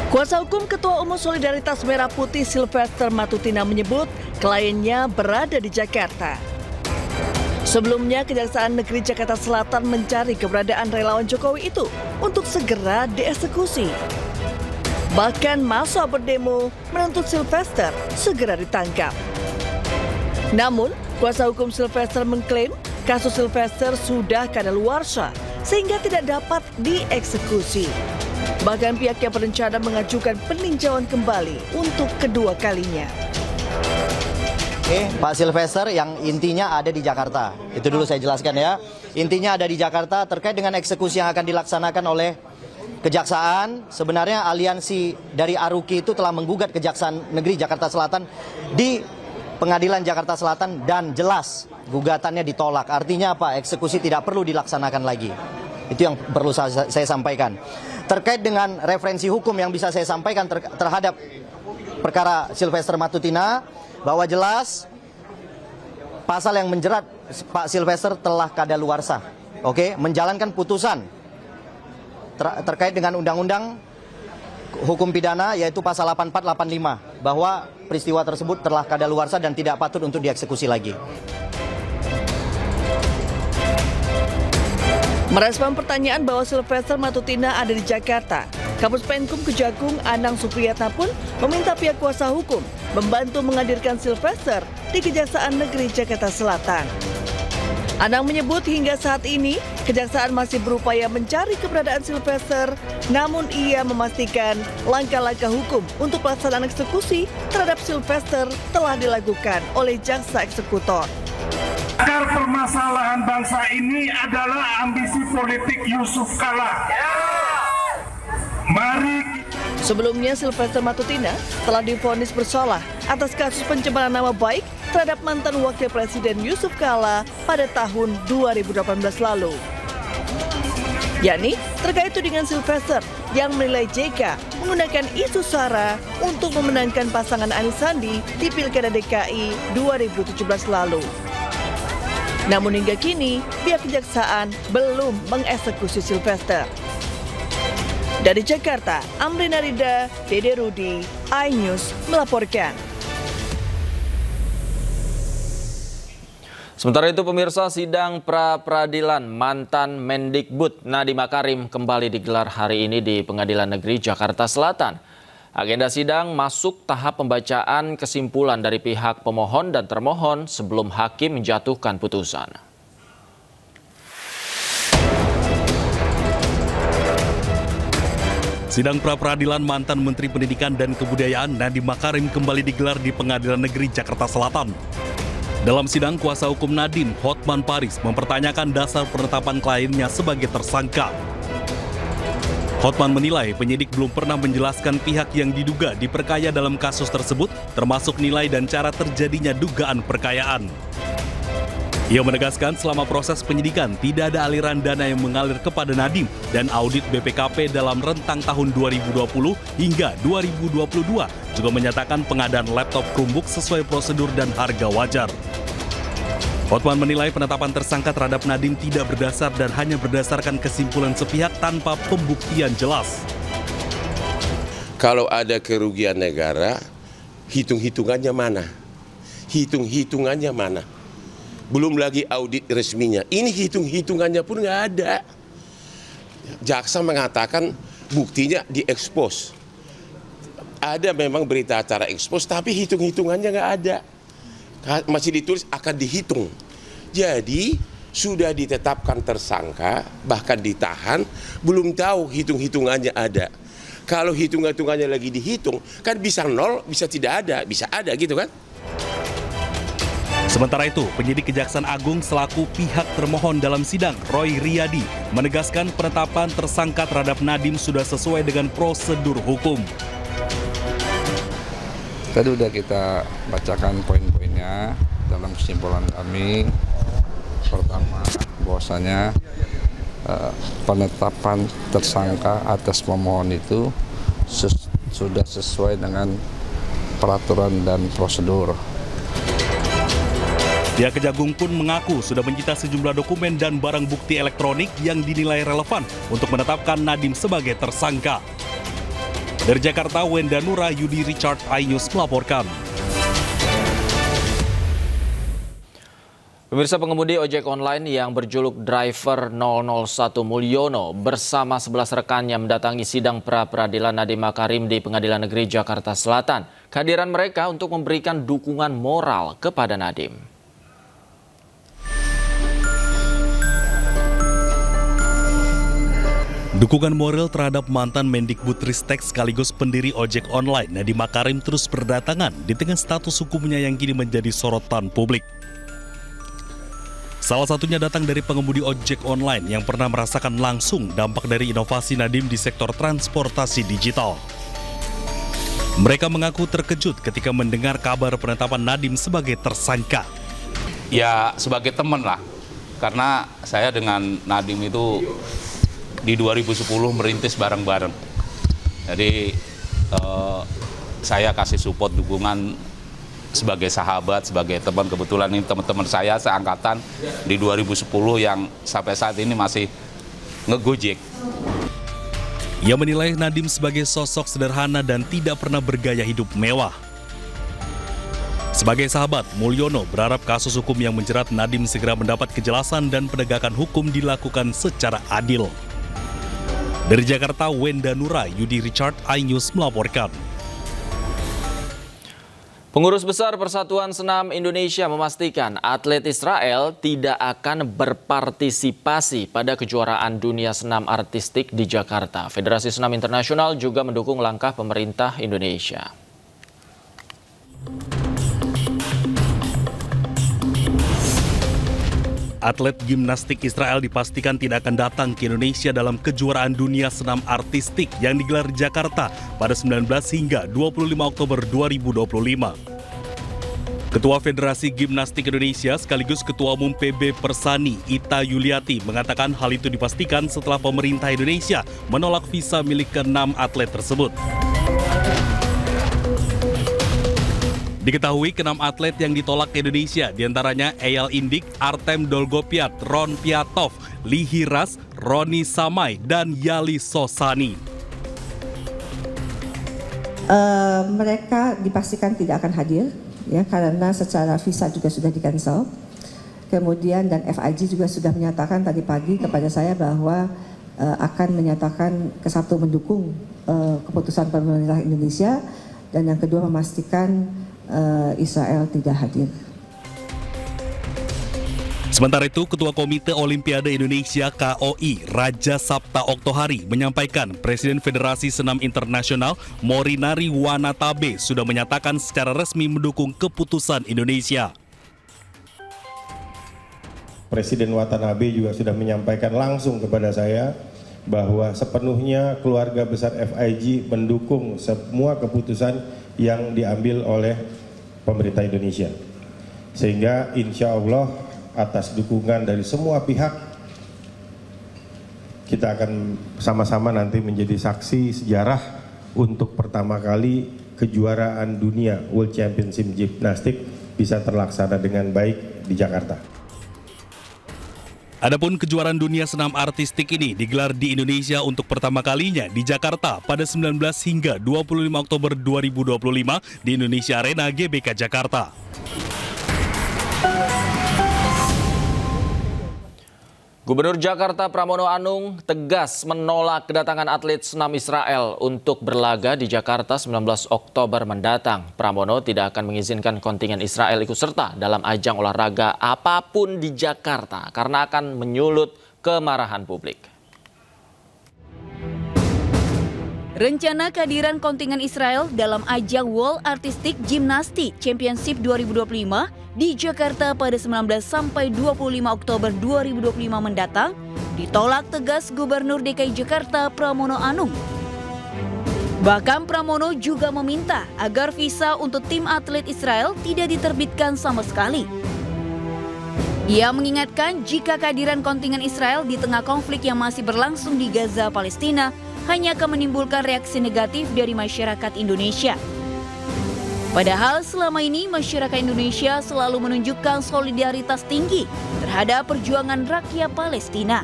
Kuasa hukum Ketua Umum Solidaritas Merah Putih Sylvester Matutina menyebut kliennya berada di Jakarta. Sebelumnya, Kejaksaan Negeri Jakarta Selatan mencari keberadaan relawan Jokowi itu untuk segera dieksekusi. Bahkan massa berdemo menuntut Sylvester segera ditangkap. Namun, kuasa hukum Sylvester mengklaim kasus Sylvester sudah kadaluarsa sehingga tidak dapat dieksekusi. Bahkan pihaknya berencana mengajukan peninjauan kembali untuk kedua kalinya. Pak Sylvester yang intinya ada di Jakarta. Itu dulu saya jelaskan ya. Intinya ada di Jakarta terkait dengan eksekusi yang akan dilaksanakan oleh Kejaksaan. Sebenarnya aliansi dari Aruki itu telah menggugat Kejaksaan Negeri Jakarta Selatan di Pengadilan Jakarta Selatan dan jelas gugatannya ditolak. Artinya apa? Eksekusi tidak perlu dilaksanakan lagi. Itu yang perlu saya sampaikan. Terkait dengan referensi hukum yang bisa saya sampaikan terhadap perkara Sylvester Matutina, bahwa jelas pasal yang menjerat Pak Sylvester telah kadaluarsa, menjalankan putusan terkait dengan undang-undang hukum pidana yaitu pasal 8485 bahwa peristiwa tersebut telah kadaluarsa dan tidak patut untuk dieksekusi lagi. Merespon pertanyaan bahwa Sylvester Matutina ada di Jakarta, Kapus Penkum Kejagung Anang Supriyatna pun meminta pihak kuasa hukum membantu menghadirkan Sylvester di Kejaksaan Negeri Jakarta Selatan. Anang menyebut hingga saat ini Kejaksaan masih berupaya mencari keberadaan Sylvester, namun ia memastikan langkah-langkah hukum untuk pelaksanaan eksekusi terhadap Sylvester telah dilakukan oleh jaksa eksekutor. Akar permasalahan bangsa ini adalah ambisi politik Yusuf Kala. Mari. Sebelumnya, Sylvester Matutina telah divonis bersalah atas kasus pencemaran nama baik terhadap mantan Wakil Presiden Yusuf Kala pada tahun 2018 lalu. yakni terkait tudingan Sylvester yang menilai JK menggunakan isu SARA untuk memenangkan pasangan Anies Sandi di Pilkada DKI 2017 lalu. Namun hingga kini, pihak kejaksaan belum mengeksekusi Sylvester. Dari Jakarta, Amrina Rida, Dede Rudi, iNews melaporkan. Sementara itu pemirsa, sidang pra-peradilan mantan Mendikbud Nadiem Makarim kembali digelar hari ini di Pengadilan Negeri Jakarta Selatan. Agenda sidang masuk tahap pembacaan kesimpulan dari pihak pemohon dan termohon sebelum hakim menjatuhkan putusan. Sidang pra-peradilan mantan Menteri Pendidikan dan Kebudayaan Nadiem Makarim kembali digelar di Pengadilan Negeri Jakarta Selatan. Dalam sidang, kuasa hukum Nadiem, Hotman Paris, mempertanyakan dasar penetapan kliennya sebagai tersangka. Hotman menilai penyidik belum pernah menjelaskan pihak yang diduga diperkaya dalam kasus tersebut, termasuk nilai dan cara terjadinya dugaan perkayaan. Ia menegaskan selama proses penyidikan tidak ada aliran dana yang mengalir kepada Nadiem dan audit BPKP dalam rentang tahun 2020 hingga 2022 juga menyatakan pengadaan laptop Chromebook sesuai prosedur dan harga wajar. Hotman menilai penetapan tersangka terhadap Nadiem tidak berdasar dan hanya berdasarkan kesimpulan sepihak tanpa pembuktian jelas. Kalau ada kerugian negara, hitung-hitungannya mana? Hitung-hitungannya mana? Belum lagi audit resminya. Ini hitung-hitungannya pun nggak ada. Jaksa mengatakan buktinya diekspos. Ada memang berita acara ekspos, tapi hitung-hitungannya nggak ada. Masih ditulis akan dihitung. Jadi sudah ditetapkan tersangka, bahkan ditahan, belum tahu hitung-hitungannya ada. Kalau hitung-hitungannya lagi dihitung, kan bisa nol, bisa tidak ada, bisa ada gitu kan. Sementara itu, penyidik Kejaksaan Agung selaku pihak termohon dalam sidang, Roy Riyadi, menegaskan penetapan tersangka terhadap Nadiem sudah sesuai dengan prosedur hukum. Tadi udah kita bacakan poin-poinnya dalam kesimpulan kami. Pertama, bahwasanya penetapan tersangka atas pemohon itu sudah sesuai dengan peraturan dan prosedur. Pihak Kejagung pun mengaku sudah menyita sejumlah dokumen dan barang bukti elektronik yang dinilai relevan untuk menetapkan Nadiem sebagai tersangka. Dari Jakarta, Wenda Nura, Yudi Richard, iNews melaporkan. Pemirsa, pengemudi ojek online yang berjuluk Driver 001 Mulyono bersama 11 rekannya mendatangi sidang pra-peradilan Nadiem Makarim di Pengadilan Negeri Jakarta Selatan. Kehadiran mereka untuk memberikan dukungan moral kepada Nadiem. Dukungan moral terhadap mantan Mendikbudristek sekaligus pendiri ojek online Nadiem Makarim terus berdatangan di tengah status hukumnya yang kini menjadi sorotan publik. Salah satunya datang dari pengemudi ojek online yang pernah merasakan langsung dampak dari inovasi Nadiem di sektor transportasi digital. Mereka mengaku terkejut ketika mendengar kabar penetapan Nadiem sebagai tersangka. Ya sebagai teman lah, karena saya dengan Nadiem itu di 2010 merintis bareng-bareng. Jadi saya kasih support, dukungan sebagai sahabat, sebagai teman. Kebetulan ini teman-teman saya seangkatan di 2010 yang sampai saat ini masih ngegojek. Ia menilai Nadiem sebagai sosok sederhana dan tidak pernah bergaya hidup mewah. Sebagai sahabat, Mulyono berharap kasus hukum yang menjerat Nadiem segera mendapat kejelasan dan penegakan hukum dilakukan secara adil. Dari Jakarta, Wenda Nura, Yudi Richard, iNews melaporkan. Pengurus Besar Persatuan Senam Indonesia memastikan atlet Israel tidak akan berpartisipasi pada kejuaraan dunia senam artistik di Jakarta. Federasi Senam Internasional juga mendukung langkah pemerintah Indonesia. Atlet gimnastik Israel dipastikan tidak akan datang ke Indonesia dalam kejuaraan dunia senam artistik yang digelar di Jakarta pada 19 hingga 25 Oktober 2025. Ketua Federasi Gimnastik Indonesia sekaligus Ketua Umum PB Persani, Ita Yuliati, mengatakan hal itu dipastikan setelah pemerintah Indonesia menolak visa milik ke-6 atlet tersebut. Diketahui ke-6 atlet yang ditolak ke Indonesia diantaranya Eyal Indik, Artem Dolgopiat, Ron Piatov, Lee Hiras, Roni Samai, dan Yali Sosani. Mereka dipastikan tidak akan hadir, ya, karena secara visa juga sudah di-cancel. Kemudian dan FIG juga sudah menyatakan tadi pagi kepada saya bahwa akan menyatakan satu mendukung keputusan pemerintah Indonesia, dan yang kedua memastikan Israel tidak hadir. Sementara itu, Ketua Komite Olimpiade Indonesia KOI Raja Sapta Oktohari menyampaikan Presiden Federasi Senam Internasional Morinari Wanatabe sudah menyatakan secara resmi mendukung keputusan Indonesia. Presiden Watanabe juga sudah menyampaikan langsung kepada saya bahwa sepenuhnya keluarga besar FIG mendukung semua keputusan yang diambil oleh pemerintah Indonesia. Sehingga insya Allah atas dukungan dari semua pihak, kita akan sama-sama nanti menjadi saksi sejarah untuk pertama kali kejuaraan dunia World Championship Gimnastik bisa terlaksana dengan baik di Jakarta. Adapun kejuaraan dunia senam artistik ini digelar di Indonesia untuk pertama kalinya di Jakarta pada 19 hingga 25 Oktober 2025 di Indonesia Arena GBK Jakarta. Gubernur Jakarta Pramono Anung tegas menolak kedatangan atlet senam Israel untuk berlaga di Jakarta 19 Oktober mendatang. Pramono tidak akan mengizinkan kontingen Israel ikut serta dalam ajang olahraga apapun di Jakarta karena akan menyulut kemarahan publik. Rencana kehadiran kontingen Israel dalam ajang World Artistic Gymnastics Championship 2025 di Jakarta pada 19 sampai 25 Oktober 2025 mendatang ditolak tegas Gubernur DKI Jakarta Pramono Anung. Bahkan Pramono juga meminta agar visa untuk tim atlet Israel tidak diterbitkan sama sekali. Ia mengingatkan jika kehadiran kontingen Israel di tengah konflik yang masih berlangsung di Gaza, Palestina hanya akan menimbulkan reaksi negatif dari masyarakat Indonesia. Padahal selama ini masyarakat Indonesia selalu menunjukkan solidaritas tinggi terhadap perjuangan rakyat Palestina.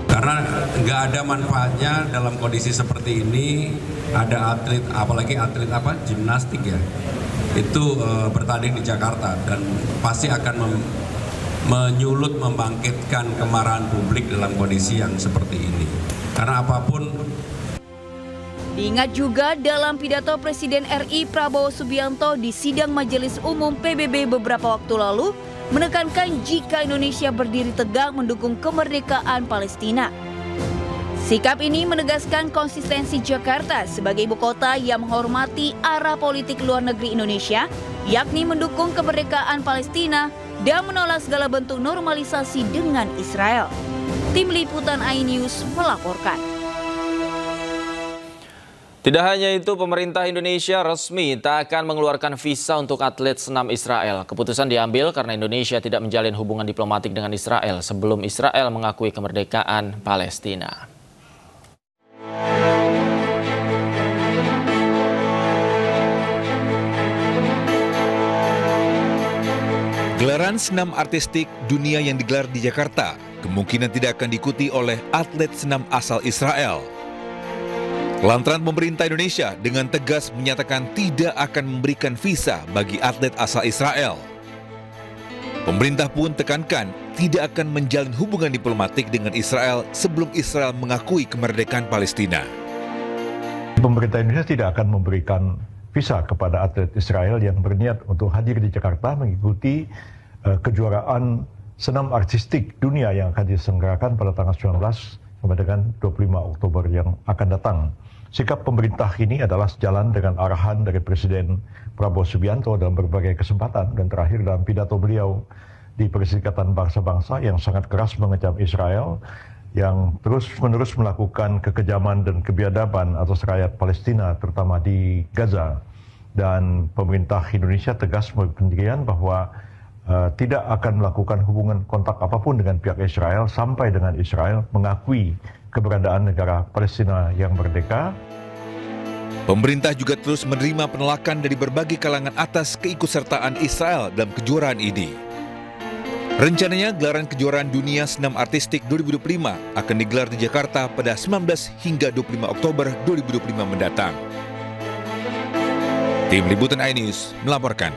Karena nggak ada manfaatnya dalam kondisi seperti ini ada atlet, apalagi atlet gimnastik ya, itu bertanding di Jakarta dan pasti akan menyulut, membangkitkan kemarahan publik dalam kondisi yang seperti ini. Karena apapun. Diingat juga dalam pidato Presiden RI Prabowo Subianto di sidang Majelis Umum PBB beberapa waktu lalu, menekankan jika Indonesia berdiri tegak mendukung kemerdekaan Palestina. Sikap ini menegaskan konsistensi Jakarta sebagai ibu kota yang menghormati arah politik luar negeri Indonesia, yakni mendukung kemerdekaan Palestina dan menolak segala bentuk normalisasi dengan Israel. Tim Liputan iNews melaporkan. Tidak hanya itu, pemerintah Indonesia resmi tak akan mengeluarkan visa untuk atlet senam Israel. Keputusan diambil karena Indonesia tidak menjalin hubungan diplomatik dengan Israel sebelum Israel mengakui kemerdekaan Palestina. Gelaran senam artistik dunia yang digelar di Jakarta kemungkinan tidak akan diikuti oleh atlet senam asal Israel. Lantaran pemerintah Indonesia dengan tegas menyatakan tidak akan memberikan visa bagi atlet asal Israel. Pemerintah pun tekankan tidak akan menjalin hubungan diplomatik dengan Israel sebelum Israel mengakui kemerdekaan Palestina. Pemerintah Indonesia tidak akan memberikan visa kepada atlet Israel yang berniat untuk hadir di Jakarta mengikuti kejuaraan senam artistik dunia yang akan diselenggarakan pada tanggal 19 sampai dengan 25 Oktober yang akan datang. Sikap pemerintah ini adalah sejalan dengan arahan dari Presiden Prabowo Subianto dalam berbagai kesempatan dan terakhir dalam pidato beliau di Perserikatan Bangsa-Bangsa yang sangat keras mengecam Israel yang terus-menerus melakukan kekejaman dan kebiadaban atas rakyat Palestina terutama di Gaza. Dan pemerintah Indonesia tegas berpendirian bahwa tidak akan melakukan hubungan kontak apapun dengan pihak Israel sampai dengan Israel mengakui keberadaan negara Palestina yang merdeka. Pemerintah juga terus menerima penolakan dari berbagai kalangan atas keikutsertaan Israel dalam kejuaraan ini. Rencananya gelaran kejuaraan dunia senam artistik 2025 akan digelar di Jakarta pada 19 hingga 25 Oktober 2025 mendatang. Tim Liputan iNews melaporkan.